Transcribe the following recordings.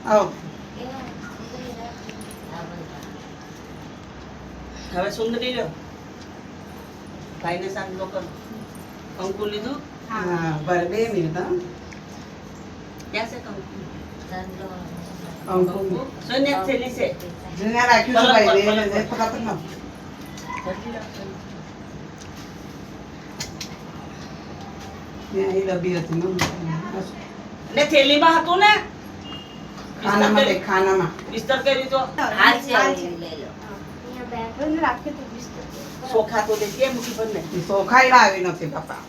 આવો હવે સુંદરી લ્યો ભાઈને સાંજલો કરો કંકુ લીધું હા બરાબર 2 મિનિટ હા ક્યાં છે કંકુ કંકુ સોનિયા થેલી છે જૂના રાખ્યું છે ભાઈ એને ફટાફટ ના ત્યાં એ ડબ્બી હતી ને થેલીમાં હતું ને ખાનામાં દે ખાનામાં બિસ્તર કરી તો સોખા તો દે કેમ મૂકી બંને સોખાઈ લાવી નથી બાપા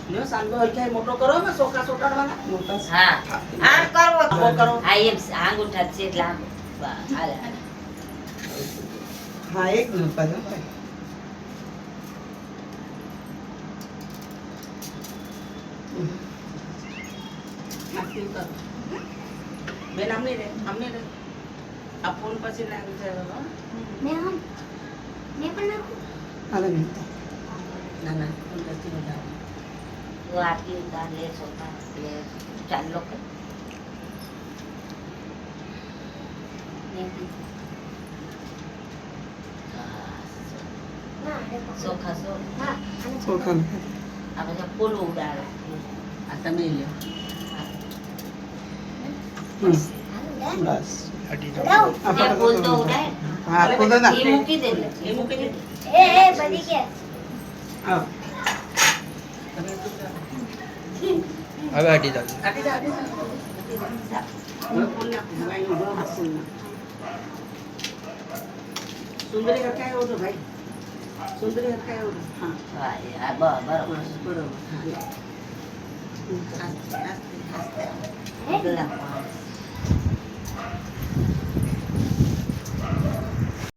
લ્યો સાંજલો હરખાઈ મોટો કરો ને સોખા સોટાડવાના મોટા કરો હા એક મિનિટ પાછો નાખી કરો બેન આમને રે આ ફોન પછી નાખી છે હાલે મિનિટ ના ના ફોન કરતી બધા સોખા આ તમે લ્યો બસ હા ખુદ ના એ મૂકી દે આવ હવે હટી જાવ કાટી જા હવે ફોન નાખો ભાઈ નો ફોન નાખો સુંદરી હરખાઈ આવજો ભાઈ સુંદરી હરખાઈ આવજો હા બસ બરોબર હા